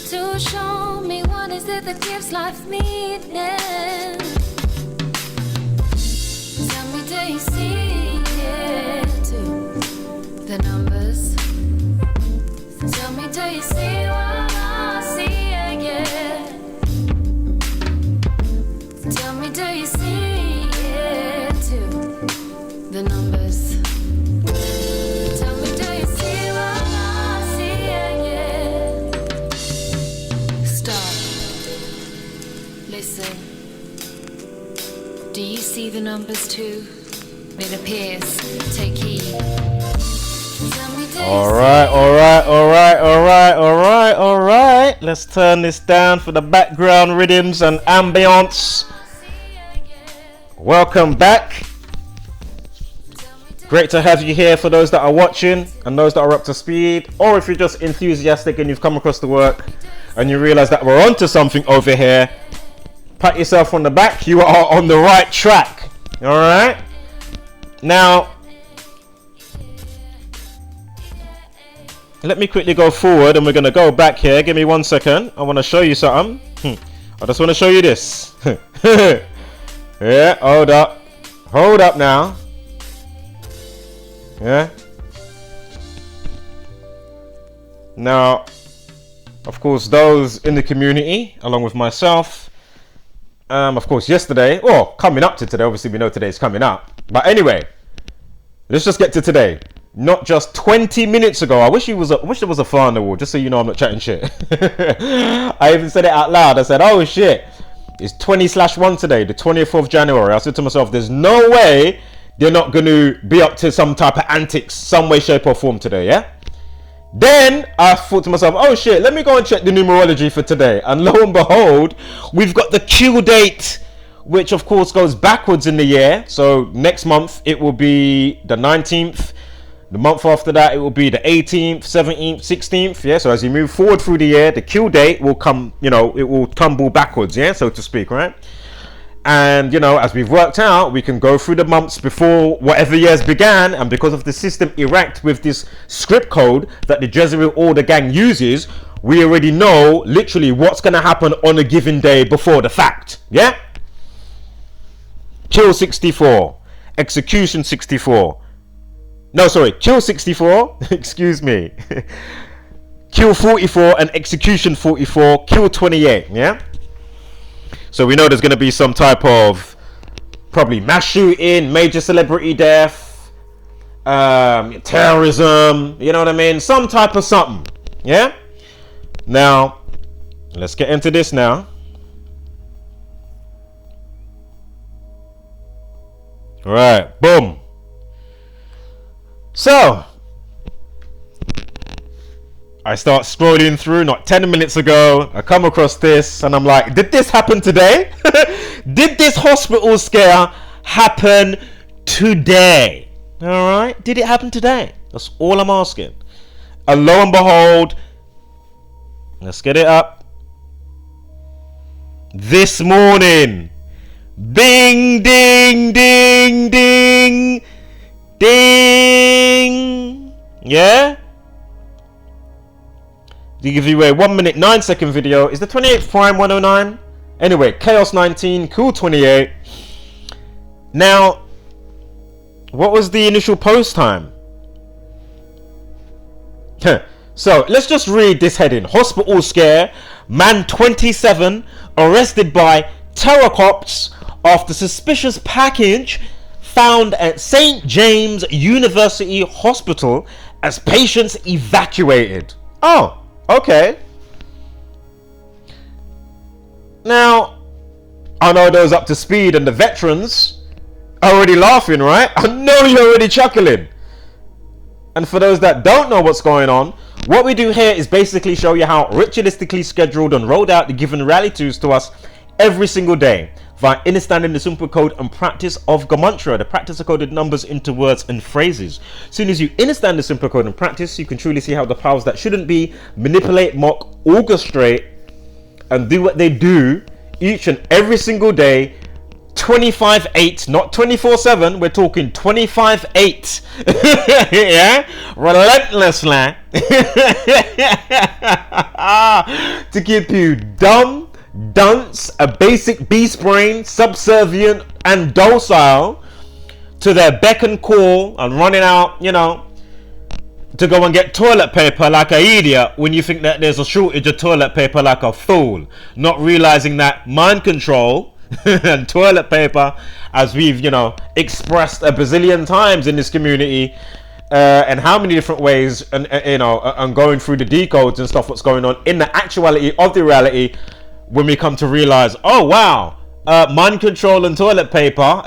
to show me what is it that gives life meaning. Tell me, do you see it too? The numbers. Tell me, do you see what I see? Yeah. Tell me, do you see it too? The numbers. Tell me, do you see what I see? Yeah. Stop. Listen. Do you see the numbers too? It appears. Take heed. All right. Let's turn this down for the background rhythms and ambience. Welcome back. Great to have you here for those that are watching and those that are up to speed, or if you're just enthusiastic and you've come across the work and you realize that we're onto something over here, pat yourself on the back. You are on the right track. All right. Now, let me quickly go forward and we're going to go back here. Give me 1 second. I want to show you something. I just want to show you this. Yeah, hold up. Hold up now. Yeah. Now, of course, those in the community, along with myself, of course, yesterday, or coming up to today, obviously we know today's coming up. But anyway, let's just get to today. Not just 20 minutes ago. I wish there was a fly on the wall, just so you know I'm not chatting shit. I even said it out loud. I said, oh shit, it's 20/1 today, the 20th of January. I said to myself, there's no way they're not going to be up to some type of antics, some way, shape or form today, yeah? Then I thought to myself, oh shit, let me go and check the numerology for today. And lo and behold, we've got the Q date, which of course goes backwards in the year. So next month it will be the 19th. The month after that, it will be the 18th, 17th, 16th. Yeah. So as you move forward through the year, the Q date will come, it will tumble backwards. Yeah. So to speak, right? And, as we've worked out, we can go through the months before whatever years began. And because of the system erect with this script code that the Jezebel Order gang uses, we already know literally what's going to happen on a given day before the fact. Yeah. Kill 64, execution 64. No, sorry, kill 64, excuse me. Kill 44 and execution 44, kill 28, yeah? So we know there's going to be some type of probably mass shooting, major celebrity death, terrorism, you know what I mean? Some type of something, yeah? Now, let's get into this now. All right, boom. So, I start scrolling through, not 10 minutes ago, I come across this and I'm like, did this happen today? Did this hospital scare happen today? All right, did it happen today? That's all I'm asking. And lo and behold, let's get it up. This morning, bing, ding, ding, ding. Ding! Yeah? To give you a 1 minute 9 second video, is the 28th Prime 109? Anyway, Chaos 19, Cool 28. Now, what was the initial post time? So, let's just read this heading. Hospital scare, man 27 arrested by terror cops after suspicious package found at St. James University Hospital as patients evacuated. Oh, okay. Now, I know those up to speed and the veterans are already laughing, right? I know you're already chuckling. And for those that don't know what's going on, what we do here is basically show you how ritualistically scheduled and rolled out the given realities to us every single day via understanding the simple code and practice of Gematria, the practice of coded numbers into words and phrases. As soon as you understand the simple code and practice, you can truly see how the powers that shouldn't be manipulate, mock, orchestrate, and do what they do each and every single day 25/8, not 24/7. We're talking 25/8. Yeah, relentlessly to keep you dumb, dunce, a basic beast brain, subservient and docile to their beck and call, and running out, you know, to go and get toilet paper like an idiot when you think that there's a shortage of toilet paper like a fool, not realizing that mind control and toilet paper, as we've, you know, expressed a bazillion times in this community, and how many different ways, and you know, and going through the decodes and stuff, what's going on in the actuality of the reality, when we come to realize, oh wow, mind control and toilet paper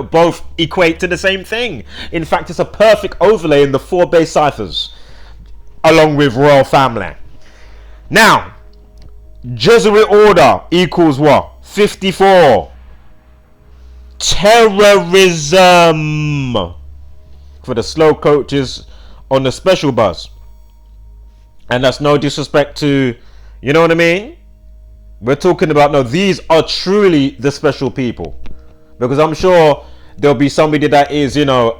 both equate to the same thing. In fact, it's a perfect overlay in the 4 base ciphers, along with royal family. Now, Jesuit order equals what? 54. Terrorism, for the slow coaches on the special bus. And that's no disrespect to, you know what I mean? We're talking about, no, these are truly the special people, because I'm sure there'll be somebody that is, you know,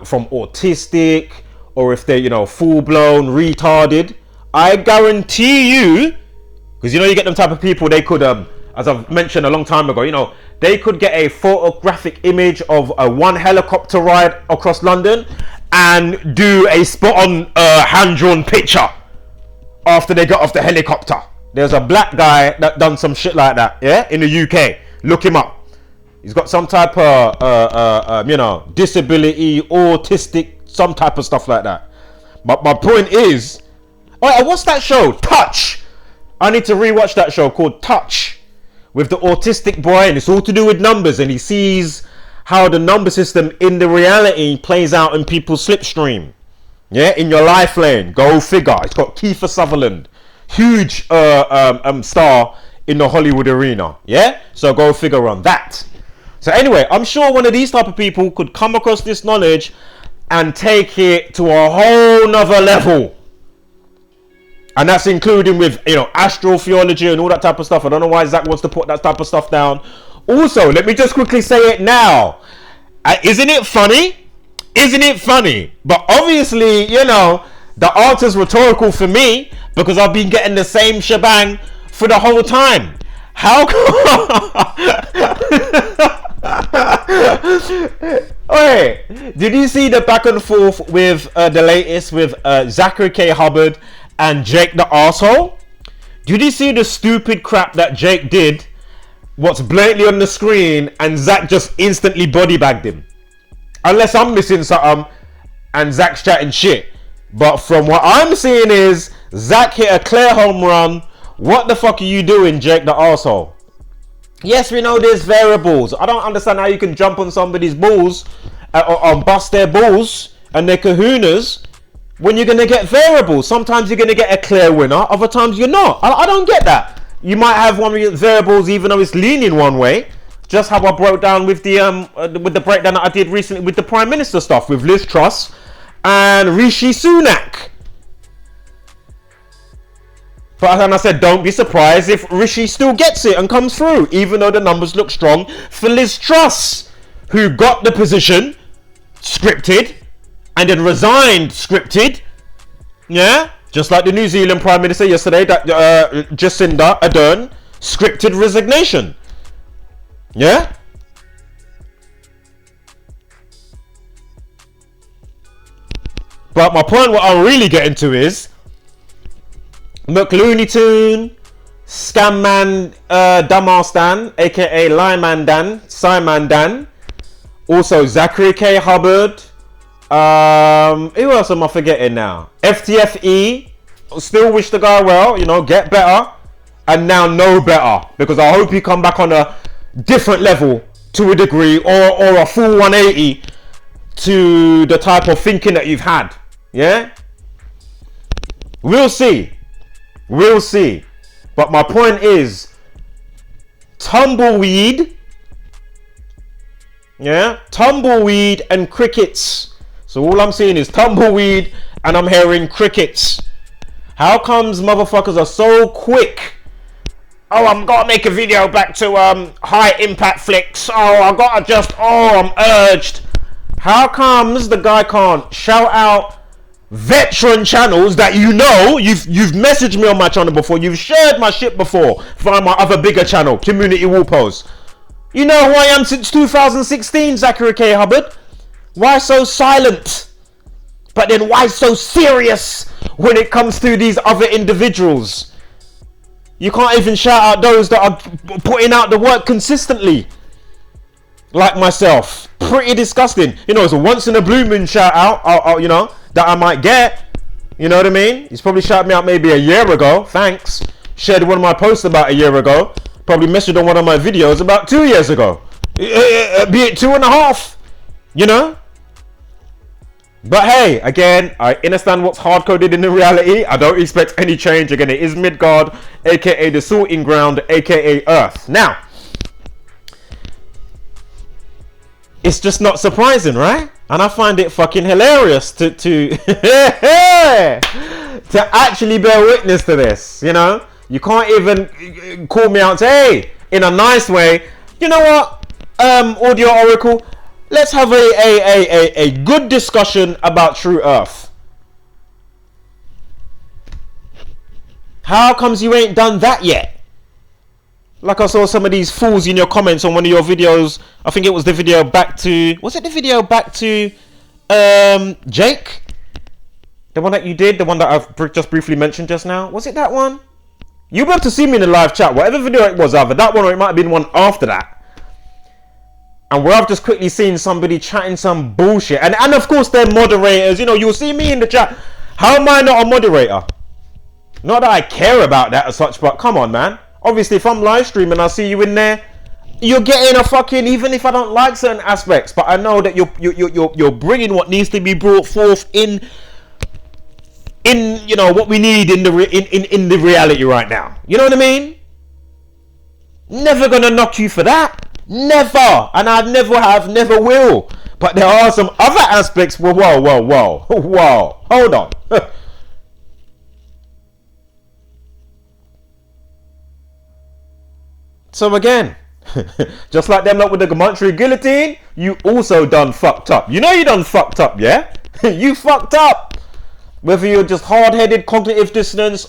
from autistic, or if they're, you know, full-blown retarded. I guarantee you, because you know, you get them type of people, they could, as I've mentioned a long time ago, you know, they could get a photographic image of a one helicopter ride across London and do a spot-on hand-drawn picture after they got off the helicopter. There's a black guy that done some shit like that, yeah, in the UK. Look him up. He's got some type of, you know, disability, autistic, some type of stuff like that. But my point is, oh, what's that show? Touch. I need to rewatch that show called Touch, with the autistic boy, and it's all to do with numbers, and he sees how the number system in the reality plays out in people's slipstream. Yeah, in your life lane. Go figure. It's got Kiefer Sutherland, huge star in the Hollywood arena. Yeah, so go figure on that. So anyway, I'm sure one of these type of people could come across this knowledge and take it to a whole nother level. And that's including with, you know, astrotheology and all that type of stuff. I don't know why Zach wants to put that type of stuff down. Also, let me just quickly say it now. Isn't it funny? Isn't it funny? But obviously, you know, the answer's rhetorical for me, because I've been getting the same shebang for the whole time. How Wait, did you see the back and forth with the latest with Zachary K. Hubbard and Jake the Arsehole? Did you see the stupid crap that Jake did, what's blatantly on the screen, and Zach just instantly body bagged him? Unless I'm missing something and Zach's chatting shit. But from what I'm seeing is Zach hit a clear home run. What the fuck are you doing, Jake the Arsehole? Yes, we know there's variables. I don't understand how you can jump on somebody's balls or bust their balls and their kahunas when you're going to get variables. Sometimes you're going to get a clear winner. Other times you're not. I don't get that. You might have one of your variables even though it's leaning one way. Just how I broke down with the breakdown that I did recently with the Prime Minister stuff with Liz Truss and Rishi Sunak. But and I said, don't be surprised if Rishi still gets it and comes through, even though the numbers look strong for Liz Truss, who got the position scripted and then resigned scripted. Yeah, just like the New Zealand Prime Minister yesterday, that Jacinda Ardern, scripted resignation. Yeah. But my point, what I'm really getting to is McLooney Tune, Scam Man, Dumbass Dan, aka Lyman Dan, Simon Dan, also Zachary K. Hubbard. Who else am I forgetting now? FTFE. Still wish the guy well, you know, get better, and now know better, because I hope you come back on a different level to a degree, or a full 180 to the type of thinking that you've had. Yeah, we'll see. We'll see. But my point is, Tumbleweed, yeah, Tumbleweed and crickets. So all I'm seeing is Tumbleweed and I'm hearing crickets. How comes motherfuckers are so quick Oh, I'm gotta make a video back to high impact flicks. Oh, I gotta just. Oh, I'm urged. How comes the guy can't shout out veteran channels that you know? You've messaged me on my channel before. You've shared my shit before via my other bigger channel, Community Wall Post. You know who I am since 2016, Zachary K. Hubbard. Why so silent? But then why so serious when it comes to these other individuals? You can't even shout out those that are putting out the work consistently. Like myself. Pretty disgusting. You know, it's a once in a blue moon shout out, you know, that I might get. You know what I mean? He's probably shouted me out maybe a year ago. Thanks. Shared one of my posts about a year ago. Probably messaged on one of my videos about 2 years ago. Be it 2.5. You know? But hey, again, I understand what's hard-coded in the reality. I don't expect any change. Again, it is Midgard, aka the sorting ground, aka Earth. Now, it's just not surprising, right? And I find it fucking hilarious to to actually bear witness to this. You know, you can't even call me out and say, hey, in a nice way. You know what, Audio Oracle? Let's have a good discussion about True Earth. How comes you ain't done that yet? Like I saw some of these fools in your comments on one of your videos. I think it was the video back to... Was it the video back to Jake? The one that you did? The one that I've just briefly mentioned just now? Was it that one? You'll be able to see me in the live chat. Whatever video it was, either that one or it might have been one after that. And where I've just quickly seen somebody chatting some bullshit. And of course they're moderators. You know, you'll see me in the chat. How am I not a moderator? Not that I care about that as such, but come on, man. Obviously, if I'm live streaming, I see you in there. You're getting a fucking, even if I don't like certain aspects, but I know that you're bringing what needs to be brought forth in you know what we need in the reality right now. You know what I mean? Never gonna knock you for that. Never. And I never have, never will. But there are some other aspects where, whoa. Hold on. So again, just like them lot with the Gematria Guillotine, you also done fucked up. You know you done fucked up, yeah? You fucked up. Whether you're just hard-headed, cognitive dissonance,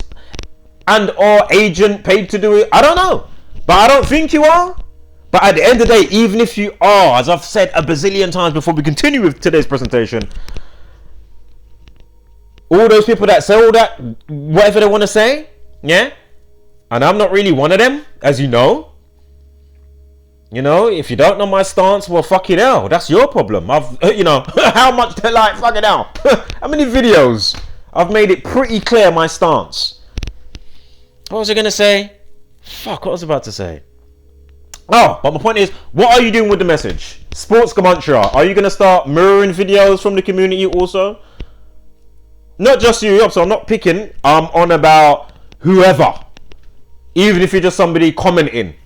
and or agent paid to do it, I don't know. But I don't think you are. But at the end of the day, even if you are, as I've said a bazillion times before we continue with today's presentation, all those people that say all that, whatever they want to say, yeah? And I'm not really one of them, as you know. You know, if you don't know my stance, well, fucking hell, that's your problem. You know, how much they like, fucking hell. How many videos? I've made it pretty clear my stance. What was I going to say? Fuck, what was I about to say? Oh, but my point is, what are you doing with the message? Sports Gematria, are you going to start mirroring videos from the community also? Not just you, so I'm not picking. I'm on about whoever. Even if you're just somebody commenting.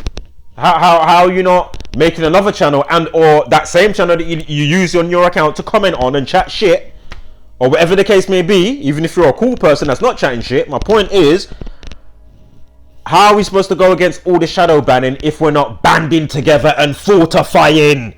How are you not making another channel and or that same channel that you use on your account to comment on and chat shit? Or whatever the case may be, even if you're a cool person that's not chatting shit. My point is, how are we supposed to go against all the shadow banning if we're not banding together and fortifying?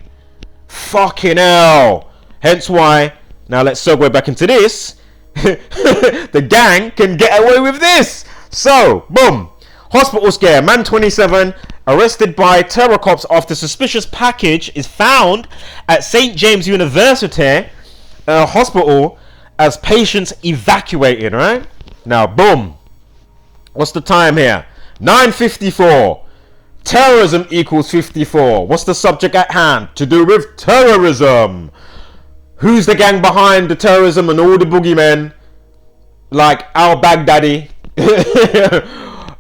Fucking hell. Hence why, now let's segue back into this. The gang can get away with this. So, boom. Hospital scare. Man 27 arrested by terror cops after suspicious package is found at St. James University Hospital as patients evacuated, right? Now, boom. What's the time here? 9:54. Terrorism equals 54. What's the subject at hand? To do with terrorism. Who's the gang behind the terrorism and all the boogeymen? Like al-Baghdadi.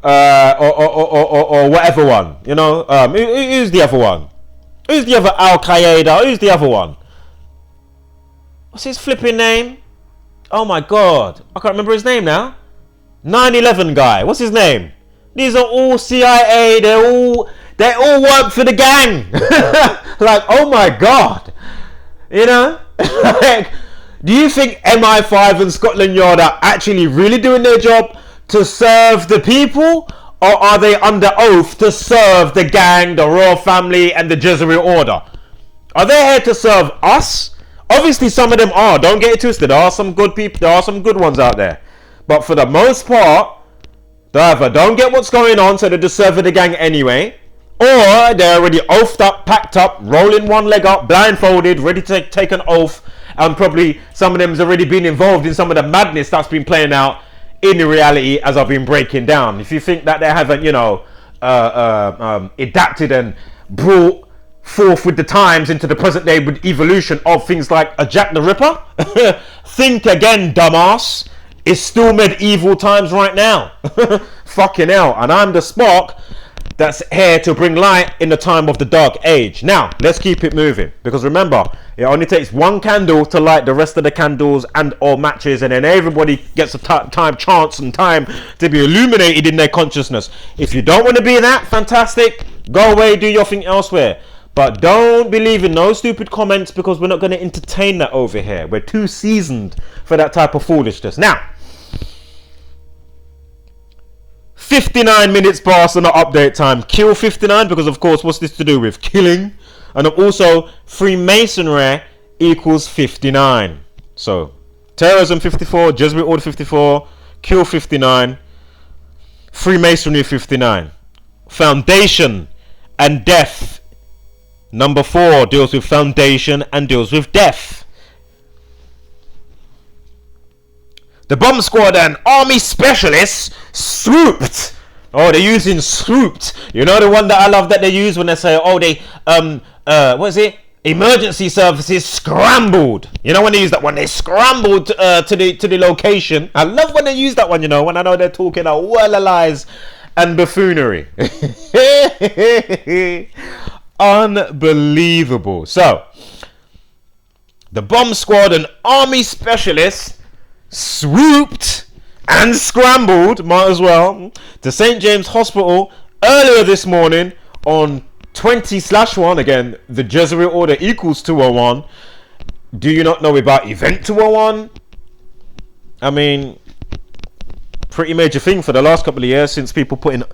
Or whatever one. You know? Who's the other one? Who's the other Al-Qaeda? Who's the other one? What's his flipping name? Oh my god. I can't remember his name now. 9/11 guy. What's his name? These are all CIA. They all work for the gang. Like, oh my god. You know? Like, do you think MI5 and Scotland Yard are actually really doing their job to serve the people? or are they under oath to serve the gang, the royal family, and the Jesuit order? Are they here to serve us? Obviously, some of them are. Don't get it twisted. There are some good people. There are some good ones out there. But for the most part, they either don't get what's going on, so they're just serving the gang anyway, or they're already oathed up, packed up, rolling one leg up, blindfolded, ready to take an oath, and probably some of them has already been involved in some of the madness that's been playing out in the reality as I've been breaking down. If you think that they haven't, you know, adapted and brought forth with the times into the present day with evolution of things like a Jack the Ripper, think again, dumbass. It's still medieval times right now. Fucking hell. And I'm the spark that's here to bring light in the time of the dark age. Now, let's keep it moving. Because remember, it only takes one candle to light the rest of the candles and or matches. And then everybody gets a chance and time to be illuminated in their consciousness. If you don't want to be that, fantastic. Go away, do your thing elsewhere. But don't believe in no stupid comments, because we're not going to entertain that over here. We're too seasoned for that type of foolishness. Now, 59 minutes past on the update time. Kill 59, because of course, what's this to do with? Killing. And also, Freemasonry equals 59. So, terrorism 54, Jesuit order 54, kill 59, Freemasonry 59. Foundation and death. Number 4 deals with foundation and deals with death. The bomb squad and army specialists swooped. Oh, they're using swooped. You know the one that I love that they use when they say, oh, they what is it? Emergency services scrambled. You know when they use that one, they scrambled to the location. I love when they use that one. You know, when I know they're talking a well of lies and buffoonery. Unbelievable. So, the bomb squad and army specialists swooped and scrambled, might as well, to St. James Hospital earlier this morning on 20/1. Again, the Jesuit order equals 201. Do you not know about Event 201? I mean, pretty major thing for the last couple of years since people putting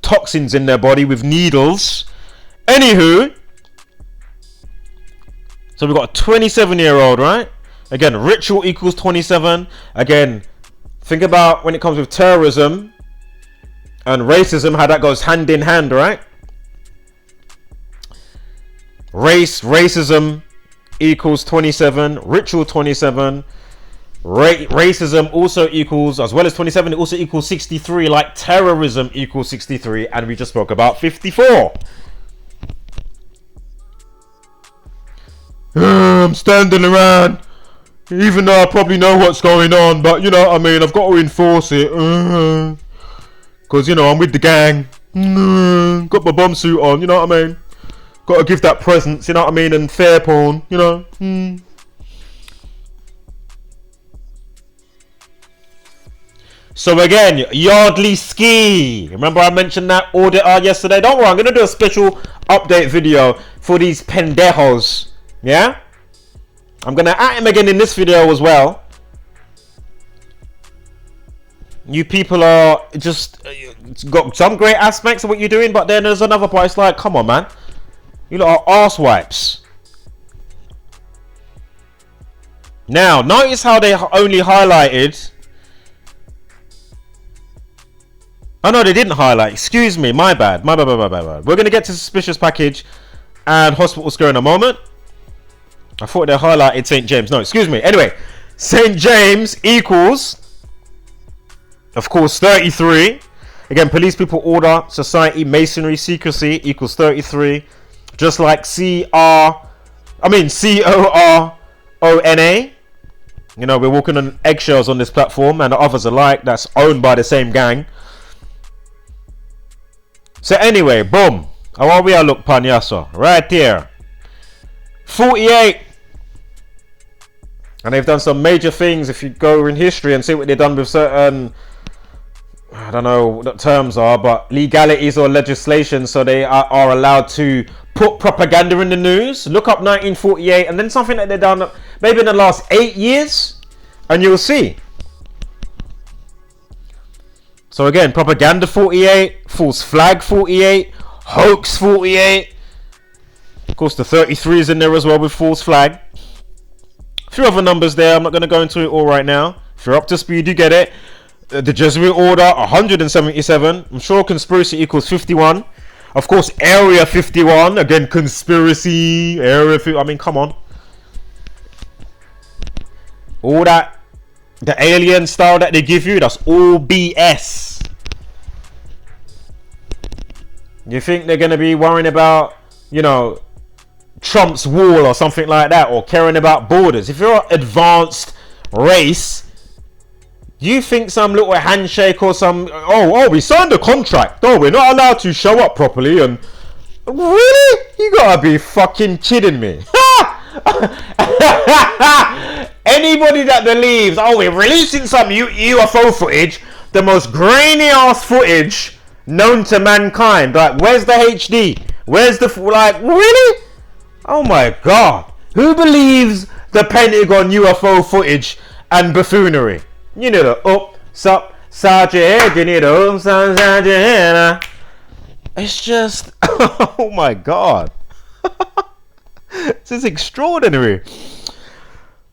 toxins in their body with needles. Anywho, so we've got a 27-year-old, right? Again, ritual equals 27. Again, think about when it comes with terrorism and racism, how that goes hand in hand, right? Racism equals 27. Ritual 27. Racism also equals, as well as 27, it also equals 63, like terrorism equals 63. And we just spoke about 54. I'm standing around, even though I probably know what's going on, but you know what I mean, I've got to enforce it, because you know I'm with the gang, got my bomb suit on, you know what I mean, got to give that presence, you know what I mean, and fair porn, you know. So again, Yardley Ski, remember I mentioned that auditor yesterday? Don't worry, I'm going to do a special update video for these pendejos. Yeah, I'm gonna at him again in this video as well. You people are just got some great aspects of what you're doing, but then there's another part. It's like, come on, man, you lot are arse wipes. Now, notice how they only highlighted. Oh no, they didn't highlight. Excuse me, my bad. My bad. We're gonna get to suspicious package and hospital square in a moment. I thought they highlighted St. James. No, excuse me. Anyway, St. James equals, of course, 33. Again, police, people, order, society, masonry, secrecy equals 33. Just like CORONA. You know, we're walking on eggshells on this platform, and the others alike that's owned by the same gang. So anyway, boom. How are we? Look, Panyaso. Right here. 48. And they've done some major things. If you go in history and see what they've done with certain, I don't know what the terms are, but legalities or legislation, so they are allowed to put propaganda in the news. Look up 1948 and then something that they've done maybe in the last 8 years, and you'll see. So again, propaganda 48, false flag 48, hoax 48. Of course, the 33 is in there as well with false flag. A few other numbers there. I'm not going to go into it all right now. If you're up to speed, you get it. The Jesuit order, 177. I'm sure conspiracy equals 51. Of course, Area 51. Again, conspiracy. Area 50. I mean, come on. All that. The alien style that they give you, that's all BS. You think they're going to be worrying about, you know, Trump's wall or something like that, or caring about borders? If you're an advanced race, you think some little handshake or some, oh, we signed a contract. Oh, we're not allowed to show up properly. And really? You gotta be fucking kidding me. Anybody that believes, oh, we're releasing some UFO footage, the most grainy ass footage known to mankind. Like, where's the HD? Where's the, like, really? Oh my god. Who believes the Pentagon UFO footage and buffoonery? You know the up, sup, side your head, you need to up, side your head. It's just, oh my god. This is extraordinary.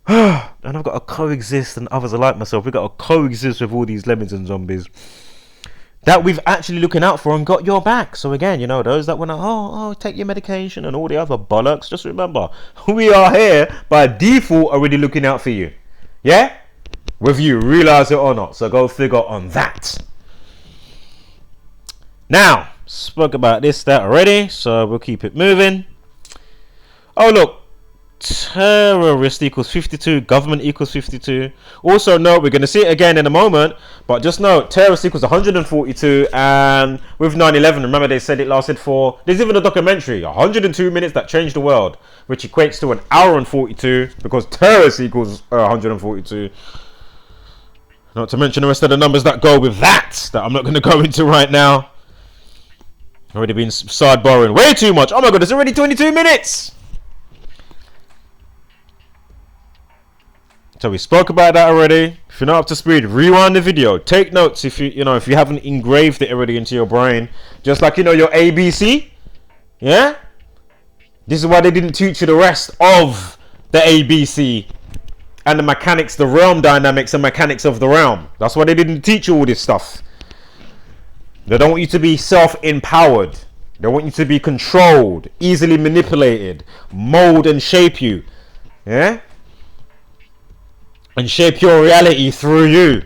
And I've got to coexist, and others are like myself. We've got to coexist with all these lemons and zombies that we've actually looking out for and got your back. So again, you know, those that want to, take your medication and all the other bollocks, just remember, we are here by default already looking out for you. Yeah? Whether you realize it or not. So go figure on that. Now, spoke about that already, so we'll keep it moving. Oh, look. Terrorist equals 52, government equals 52. Also note, we're going to see it again in a moment, but just note, terrorist equals 142, and with 9/11, remember they said it lasted for, there's even a documentary, 102 minutes that changed the world, which equates to an hour and 42, because terrorist equals 142. Not to mention the rest of the numbers that go with that I'm not going to go into right now. Already been sidebarring way too much. Oh my god, it's already 22 minutes. So we spoke about that already. If you're not up to speed, rewind the video. Take notes if if you haven't engraved it already into your brain. Just like your ABC. Yeah? This is why they didn't teach you the rest of the ABC and the mechanics, the realm dynamics and mechanics of the realm. That's why they didn't teach you all this stuff. They don't want you to be self-empowered. They want you to be controlled, easily manipulated, mold and shape you. Yeah? And shape your reality through you.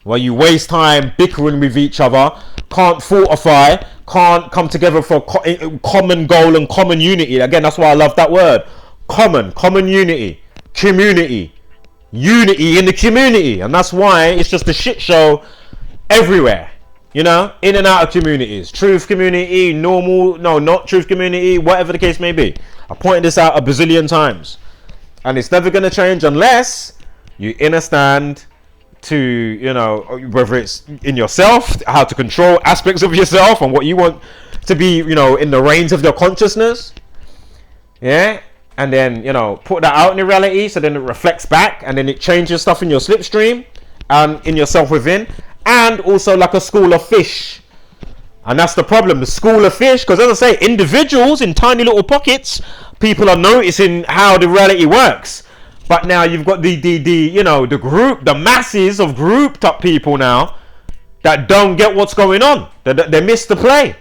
While you waste time bickering with each other, can't fortify, can't come together for a common goal and common unity. Again, that's why I love that word. Common unity, community, unity in the community. And that's why it's just a shit show everywhere. In and out of communities. Truth community, normal, no, not truth community, whatever the case may be. I pointed this out a bazillion times. And it's never going to change unless you understand to, whether it's in yourself, how to control aspects of yourself and what you want to be, in the reins of your consciousness. Yeah. And then, put that out in the reality so then it reflects back and then it changes stuff in your slipstream and in yourself within. And also like a school of fish. And that's the problem, the school of fish. Because as I say, individuals in tiny little pockets, people are noticing how the reality works. But now you've got the group, the masses of grouped up people now that don't get what's going on. They miss the play.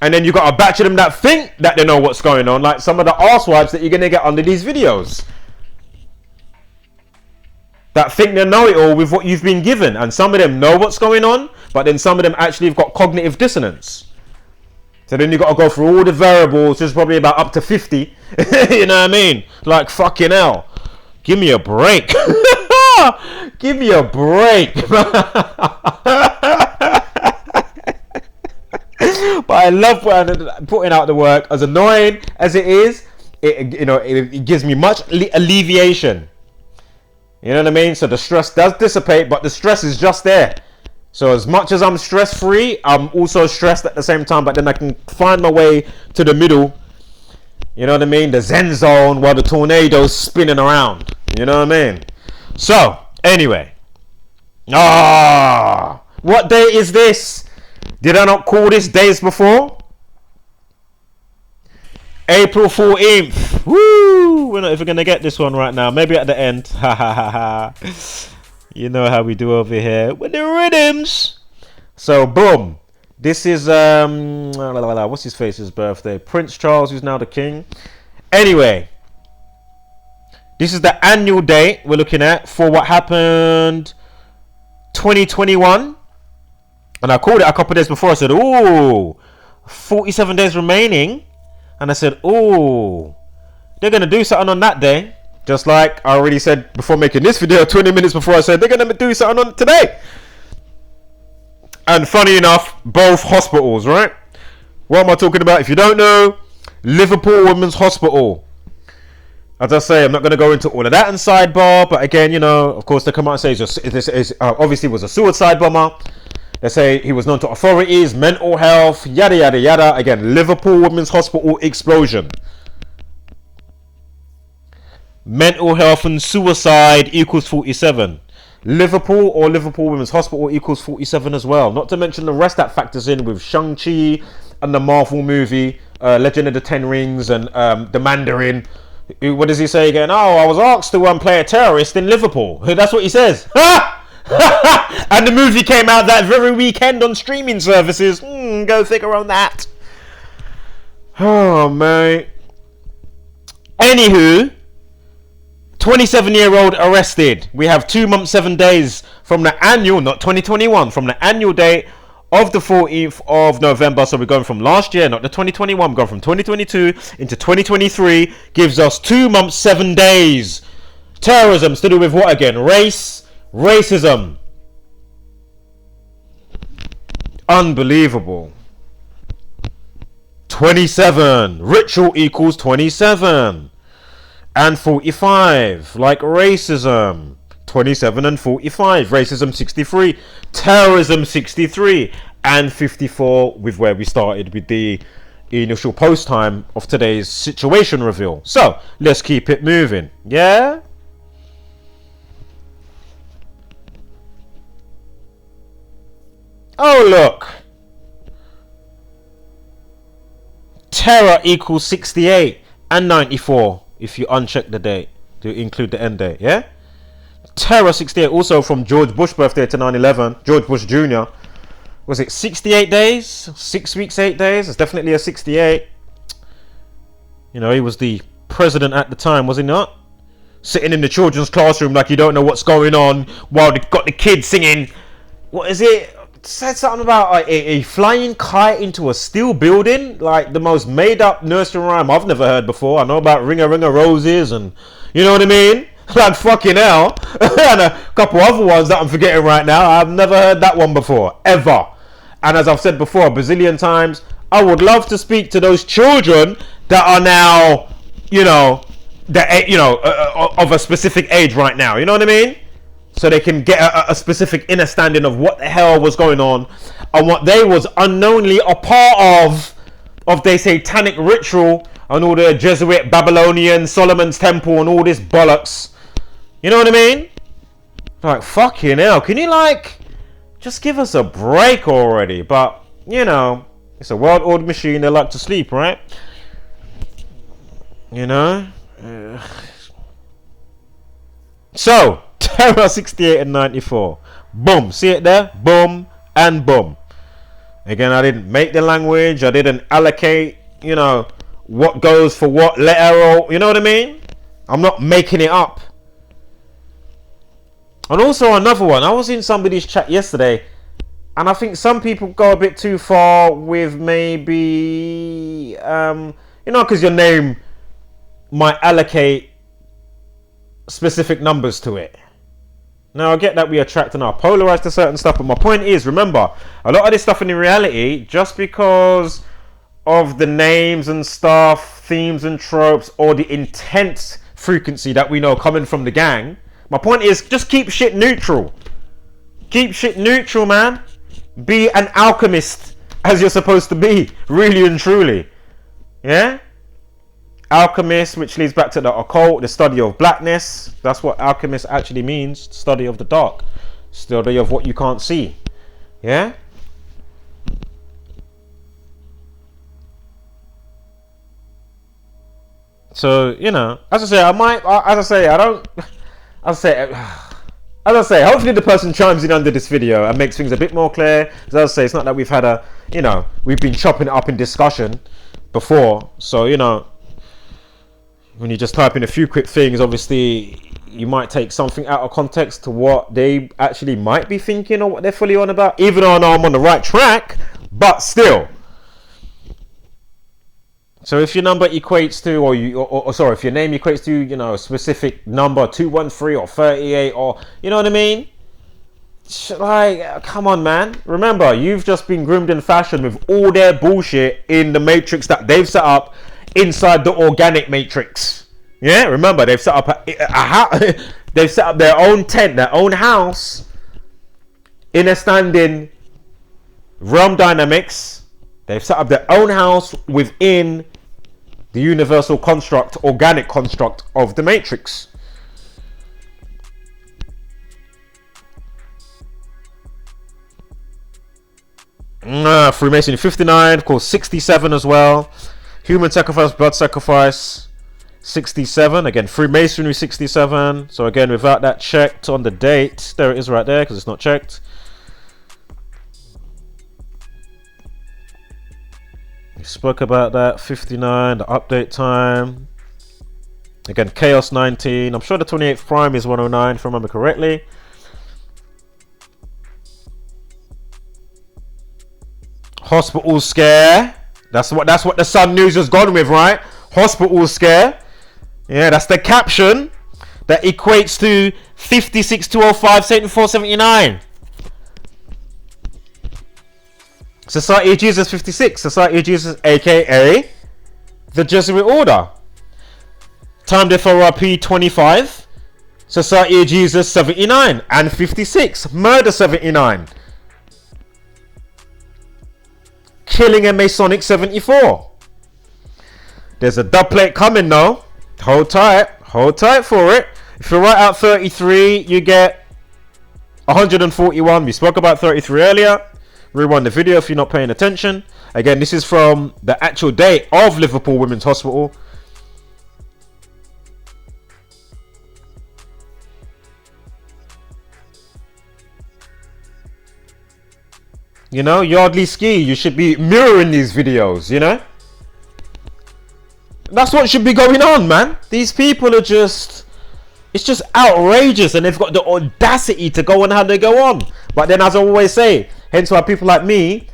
And then you got a batch of them that think that they know what's going on. Like some of the arsewives that you're going to get under these videos. That think they know it all with what you've been given. And some of them know what's going on. But then some of them actually have got cognitive dissonance. So then you got to go through all the variables. There's probably about up to 50. You know what I mean? Like fucking hell. Give me a break. Give me a break. But I love putting out the work. As annoying as it is, it gives me much alleviation. You know what I mean? So the stress does dissipate, but the stress is just there. So as much as I'm stress free, I'm also stressed at the same time, but then I can find my way to the middle. You know what I mean? The Zen zone while the tornado's spinning around. You know what I mean? So, anyway. What day is this? Did I not call this days before? April 14th. Woo! We're not even going to get this one right now. Maybe at the end. Ha ha ha ha. You know how we do over here with the rhythms. So, boom. This is, what's his face's birthday? Prince Charles, who's now the king. Anyway. This is the annual date we're looking at for what happened 2021. And I called it a couple of days before. I said, ooh, 47 days remaining. And I said, ooh, they're going to do something on that day. Just like I already said before making this video, 20 minutes before, I said they're going to do something on today. And funny enough, both hospitals, right? What am I talking about? If you don't know, Liverpool Women's Hospital. As I say, I'm not going to go into all of that in sidebar. But again, you know, of course, they come out and say this obviously was a suicide bomber. They say he was known to authorities, mental health, yada, yada, yada. Again, Liverpool Women's Hospital explosion. Mental health and suicide equals 47. Liverpool or Liverpool Women's Hospital equals 47 as well. Not to mention the rest that factors in with Shang-Chi and the Marvel movie, Legend of the Ten Rings and the Mandarin. What does he say again? Oh, I was asked to play a terrorist in Liverpool. That's what he says. Ha! And the movie came out that very weekend on streaming services. Go figure on that. Oh, mate. Anywho, 27-year-old arrested. We have 2 months, 7 days from the annual, not 2021, from the annual date of the 14th of November. So we're going from last year, not the 2021. We're going from 2022 into 2023. Gives us 2 months, 7 days. Terrorism to do with what again? Racism. Unbelievable. 27. Ritual equals 27. And 45. Like racism. 27 and 45. Racism 63. Terrorism 63. And 54 with where we started with the initial post time of today's situation reveal. So, let's keep it moving. Yeah? Oh, look. Terror equals 68 and 94 if you uncheck the date to include the end date, yeah? Terror 68, also from George Bush birthday to 9/11, George Bush Jr. Was it 68 days? 6 weeks, 8 days? It's definitely a 68. You know, he was the president at the time, was he not? Sitting in the children's classroom like you don't know what's going on while they got the kids singing. What is it? Said something about a flying kite into a steel building, like the most made up nursery rhyme I've never heard before. I know about Ring a Ring of Roses and you know what I mean? Like fucking hell. And a couple other ones that I'm forgetting right now. I've never heard that one before, ever. And as I've said before a bazillion times, I would love to speak to those children that are now, you know, of a specific age right now. You know what I mean? So they can get a specific understanding of what the hell was going on and what they was unknowingly a part of their satanic ritual and all the Jesuit, Babylonian, Solomon's Temple and all this bollocks. You know what I mean? Like, fucking hell. Can you, like, just give us a break already? But, you know, it's a world-old machine. They like to sleep, right? You know? So, Terror 68 and 94. Boom. See it there? Boom and boom. Again, I didn't make the language. I didn't allocate, you know, what goes for what letter or, you know what I mean? I'm not making it up. And also another one. I was in somebody's chat yesterday, and I think some people go a bit too far with maybe, you know, because your name might allocate specific numbers to it. Now I get that we attract and are polarized to certain stuff, but my point is, remember, a lot of this stuff in reality, just because of the names and stuff, themes and tropes, or the intense frequency that we know coming from the gang, my point is, just keep shit neutral. Keep shit neutral, man. Be an alchemist, as you're supposed to be, really and truly. Yeah? Alchemist, which leads back to the occult, the study of blackness. That's what alchemist actually means. Study of the dark. Study of what you can't see. Yeah. So, you know, as I say, I don't, as I say, hopefully the person chimes in under this video and makes things a bit more clear. As I say, it's not that we've had a, you know, we've been chopping it up in discussion before. So, you know, when you just type in a few quick things, obviously you might take something out of context to what they actually might be thinking or what they're fully on about. Even though I know I'm on the right track, but still. So if your number equates to, or sorry, if your name equates to, you know, a specific number, 213 or 38, or, you know what I mean? Like, come on, man. Remember, you've just been groomed in fashion with all their bullshit in the matrix that they've set up inside the organic matrix. Yeah, remember, they've set up they've set up their own tent, their own house in a standing realm dynamics. They've set up their own house within the universal construct, organic construct of the matrix. Freemasonry 59, of course 67 as well. Human sacrifice, blood sacrifice 67. Again, Freemasonry 67. So again, without that checked on the date, there it is right there because it's not checked. We spoke about that. 59, the update time. Again, Chaos 19. I'm sure the 28th prime is 109 if I remember correctly. Hospital scare. That's what the Sun News has gone with, right? Hospital scare. Yeah, that's the caption that equates to 56,205, 7479. Society of Jesus 56. Society of Jesus, aka the Jesuit Order. Time Death RP 25. Society of Jesus 79 and 56. Murder 79. Killing a Masonic 74. There's a dub plate coming though. Hold tight for it. If you write out 33, you get 141. We spoke about 33 earlier. Rewind the video if you're not paying attention. Again, this is from the actual date of Liverpool Women's Hospital. You know, Yardley Ski, you should be mirroring these videos, you know? That's what should be going on, man. These people are just... It's just outrageous, and they've got the audacity to go on how they go on. But then, as I always say, hence why people like me,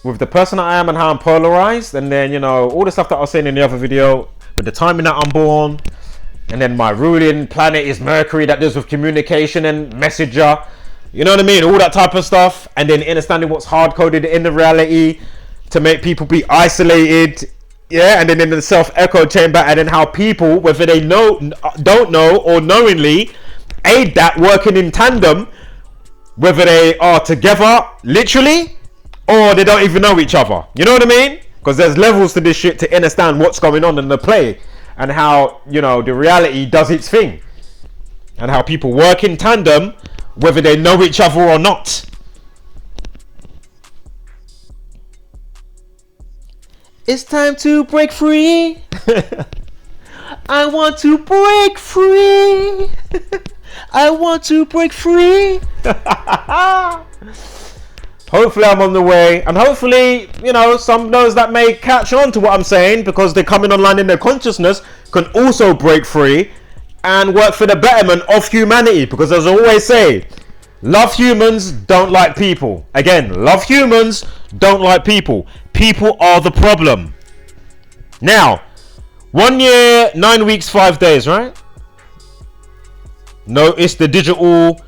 with the person I am and how I'm polarized, and then, you know, all the stuff that I was saying in the other video, with the timing that I'm born, and then my ruling planet is Mercury that deals with communication and messenger. You know what I mean? All that type of stuff. And then understanding what's hard-coded in the reality to make people be isolated. Yeah, and then in the self-echo chamber, and then how people, whether they know, don't know, or knowingly aid that working in tandem, whether they are together, literally, or they don't even know each other. You know what I mean? Because there's levels to this shit to understand what's going on in the play, and how, you know, the reality does its thing. And how people work in tandem, whether they know each other or not. It's time to break free. I want to break free. I want to break free. Hopefully I'm on the way, and hopefully, you know, some of those that may catch on to what I'm saying because they're coming online in their consciousness can also break free and work for the betterment of humanity. Because as I always say, love humans, don't like people. Again, love humans, don't like people. People are the problem. Now, 1 year, 9 weeks, 5 days, right? Notice the digital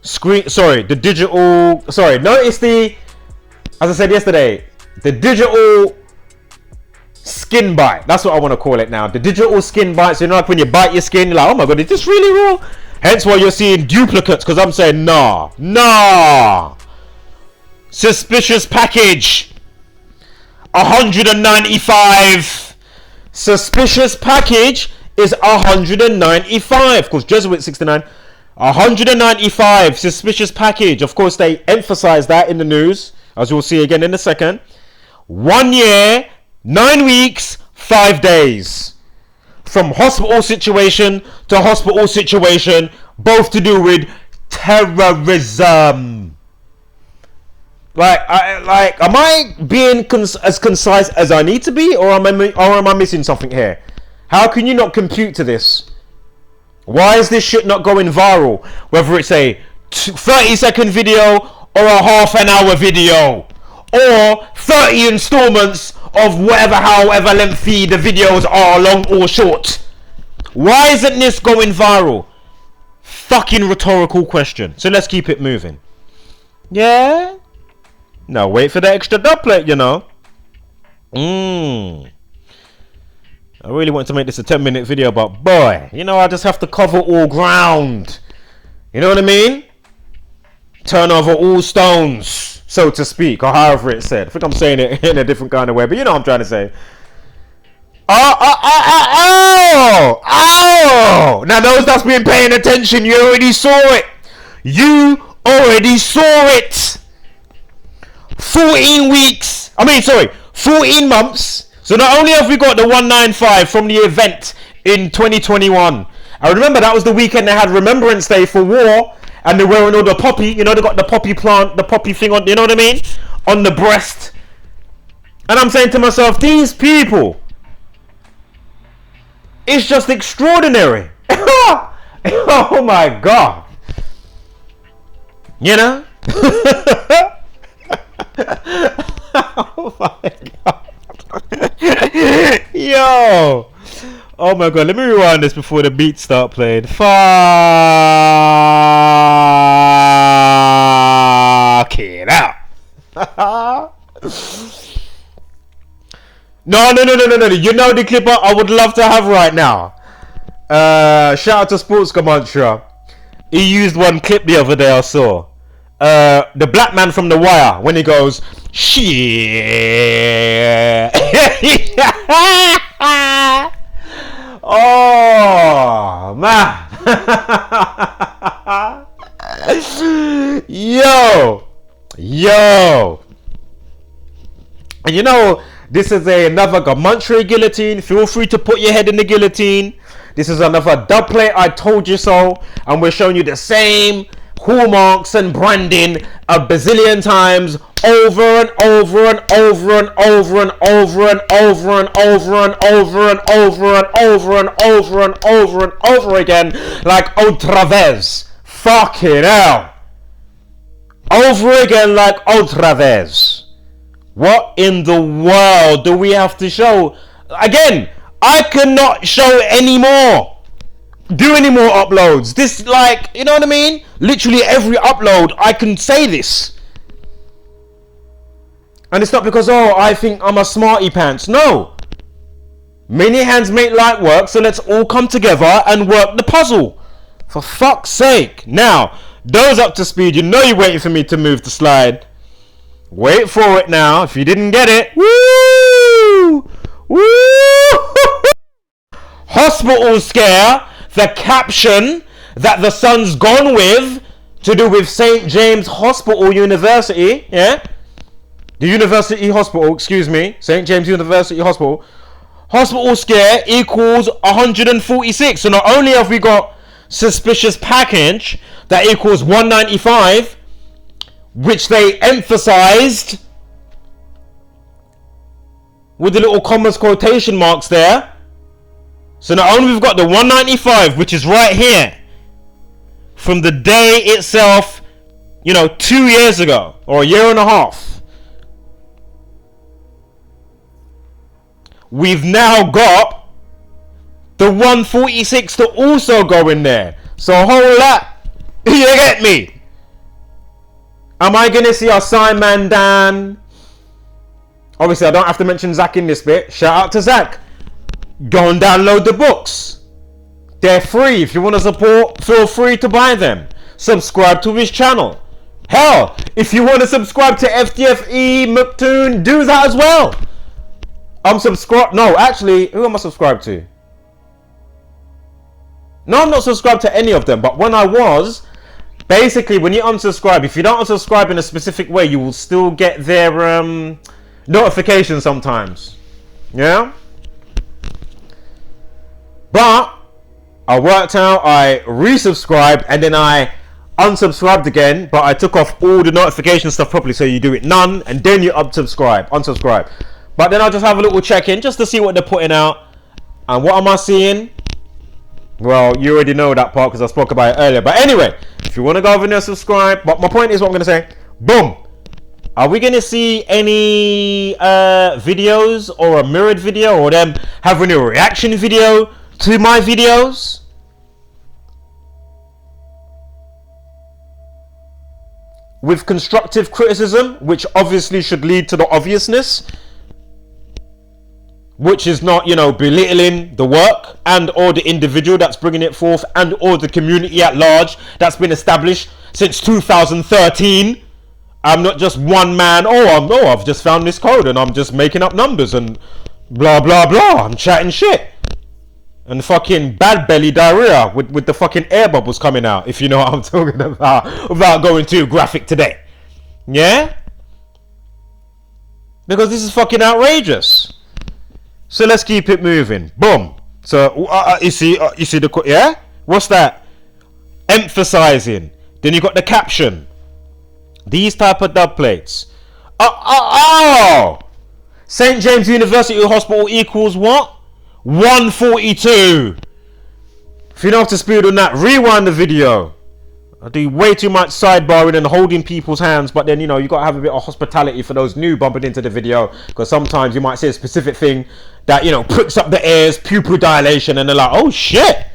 screen. Notice the, as I said yesterday, the digital skin bite. That's what I want to call it now. The digital skin bite. So, you know, like when you bite your skin, you're like, oh my god, is this really real? Hence why you're seeing duplicates, because I'm saying, nah. Suspicious package. 195. Suspicious package is 195. Of course, Jesuit 69. 195 suspicious package. Of course, they emphasize that in the news, as you'll see again in a second. 1 year, 9 weeks, 5 days. From hospital situation to hospital situation, both to do with terrorism. Am I being as concise as I need to be, or am I missing something here? How can you not compute to this? Why is this shit not going viral? Whether it's a 30-second video or a half-an-hour video, or 30 installments of however lengthy the videos are, long or short. Why isn't this going viral? Fucking rhetorical question. So let's keep it moving. Yeah? Now wait for the extra dub plate, you know. I really want to make this a 10-minute video, but boy, you know, I just have to cover all ground. You know what I mean? Turn over all stones, so to speak, or however it's said. I think I'm saying it in a different kind of way, but you know what I'm trying to say. Oh! Now those that's been paying attention, you already saw it. You already saw it. 14 months. So not only have we got the 195 from the event in 2021, I remember that was the weekend they had Remembrance Day for war, and they're wearing all the poppy, you know, they got the poppy plant, the poppy thing on, you know what I mean, on the breast. And I'm saying to myself, these people, it's just extraordinary. Oh my God. You know? Oh my God. Yo. Oh my God. Let me rewind this before the beats start playing. Fuck it out. No. You know the clip I would love to have right now. Shout out to Sports Gematria. He used one clip the other day I saw. The black man from The Wire, when he goes, shit. Oh man. Yo. And you know, this is another Gematria Guillotine. Feel free to put your head in the guillotine. This is another dub plate, I told you so. And we're showing you the same hallmarks and branding a bazillion times, over and over and over and over and over and over and over and over and over and over and over and over and over again, like otra vez. Fucking hell. Over again like otra vez. What in the world do we have to show? Again, I cannot show any more. Do any more uploads. This, like, you know what I mean? Literally every upload I can say this. And it's not because, oh, I think I'm a smarty pants. No. Many hands make light work, so let's all come together and work the puzzle. For fuck's sake. Now, those up to speed, you know you're waiting for me to move the slide. Wait for it now. If you didn't get it. Woo! Woo! Hospital scare. The caption that the Sun's gone with to do with St. James Hospital University, yeah? The University Hospital, excuse me, St. James University Hospital. Hospital scare equals 146. So not only have we got suspicious package that equals 195, which they emphasized with the little commas quotation marks there. So not only we've got the 195, which is right here, from the day itself, you know, 2 years ago, or a year and a half. We've now got the 146 to also go in there. So hold up. You get me? Am I going to see our Simon Dan? Obviously, I don't have to mention Zach in this bit. Shout out to Zach. Go and download the books. They're free. If you want to support, feel free to buy them. Subscribe to his channel. Hell, if you want to subscribe to FTFE McToon, do that as well. I'm subscribed. No, actually, who am I subscribed to? No, I'm not subscribed to any of them. But when I was, basically, when you unsubscribe, if you don't unsubscribe in a specific way, you will still get their notifications sometimes. Yeah? But I worked out, I resubscribed, and then I unsubscribed again, but I took off all the notification stuff properly, so you do it none, and then you unsubscribe. But then I just have a little check-in just to see what they're putting out. And what am I seeing? Well, you already know that part because I spoke about it earlier. But anyway, if you want to go over there and subscribe, but my point is what I'm going to say. Boom. Are we going to see any videos or a mirrored video or them having a reaction video to my videos? With constructive criticism, which obviously should lead to the obviousness, which is not, belittling the work and or the individual that's bringing it forth and or the community at large that's been established since 2013. I'm not just one man. I've just found this code and I'm just making up numbers and blah blah blah. I'm chatting shit and fucking bad belly diarrhea with the fucking air bubbles coming out, if you know what I'm talking about, without going too graphic today. Yeah, because this is fucking outrageous. So let's keep it moving. Boom. So you see the, yeah? What's that? Emphasizing. Then you got the caption. These type of dub plates. St. James University Hospital equals what? 142. If you don't have to speed on that, rewind the video. I do way too much sidebarring and holding people's hands, but then you got to have a bit of hospitality for those new bumping into the video, because sometimes you might say a specific thing that pricks up the ears, pupil dilation, and they're like, oh shit,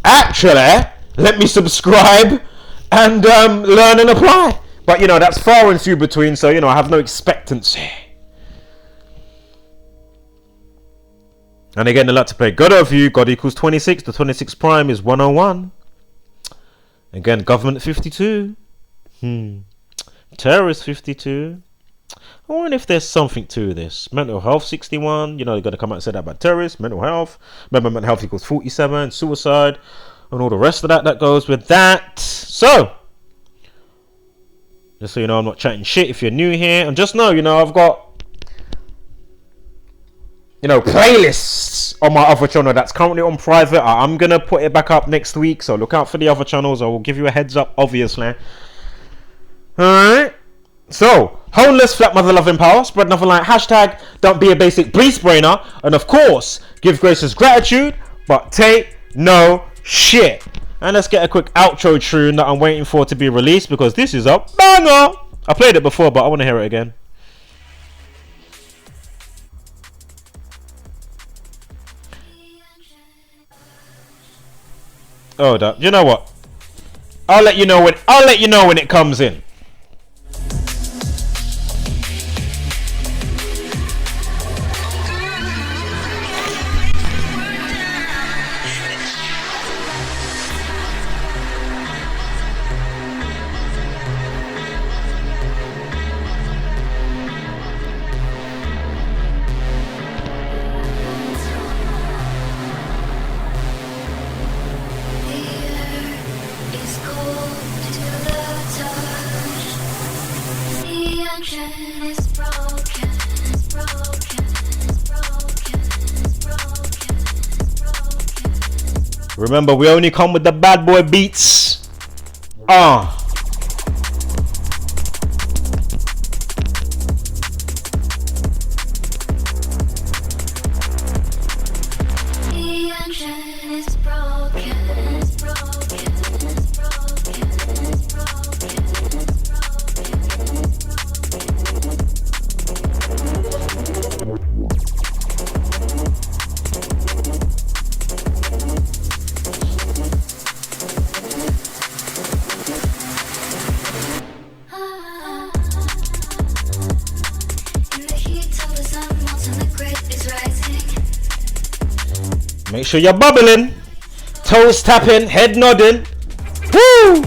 actually let me subscribe and learn and apply. But that's far and few between, so I have no expectancy. And again, I like to play God over you. God equals 26. The 26 prime is 101. Again, government 52. Terrorist 52. I wonder if there's something to this. Mental health 61. They're going to come out and say that about terrorists, mental health. Remember, mental health equals 47. Suicide. And all the rest of that goes with that. So, just so you know, I'm not chatting shit if you're new here. And just know, I've got playlists on my other channel that's currently on private. I'm gonna put it back up next week, so look out for the other channels. I will give you a heads up, obviously. Alright, so homeless, flat mother, loving power, spread nothing like hashtag don't be a basic breeze brainer, and of course give gracious gratitude but take no shit. And let's get a quick outro tune that I'm waiting for to be released, because this is a banger. I played it before, but I want to hear it again. Hold up. You know what? I'll let you know when it comes in. Remember, we only come with the bad boy beats. Make sure you're bubbling, toes tapping, head nodding. Woo!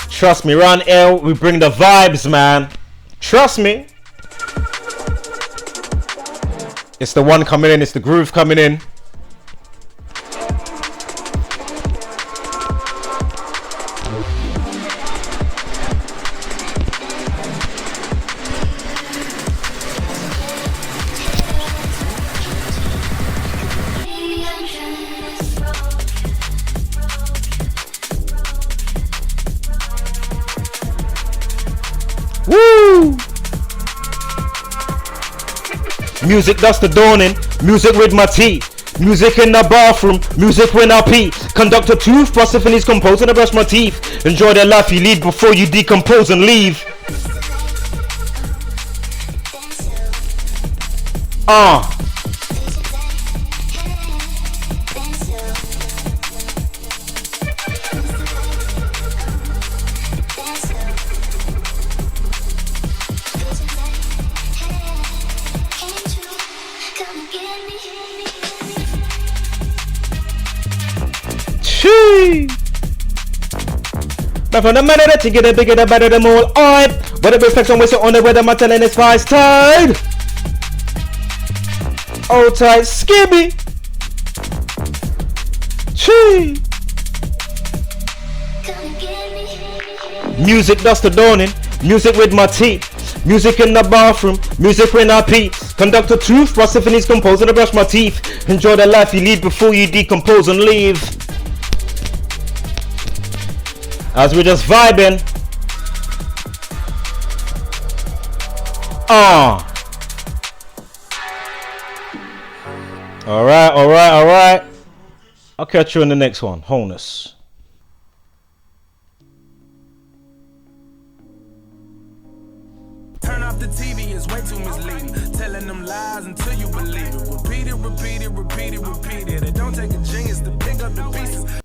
Trust me, Ron L, we bring the vibes, man. Trust me. It's the one coming in. It's the groove coming in. Woo! Music that's the dawning, music with my tea. Music in the bathroom, music when I pee. Conduct a toothbrush if he's composing to brush my teeth. Enjoy the life you lead before you decompose and leave. But from the matter that you get it bigger, the better the more. Alright, but it reflects on whistle on the weather, my telling is fast tide. Oh tight, skibby. Chee. Music dust the dawning, music with my teeth. Music in the bathroom, music when I pee. Conduct a toothbrush if he's composing to brush my teeth. Enjoy the life you lead before you decompose and leave. As we're just vibing. Alright. I'll catch you in the next one. Wholeness. Turn off the TV, it's way too misleading. Telling them lies until you believe it. Repeat it. It don't take a genius to pick up the pieces.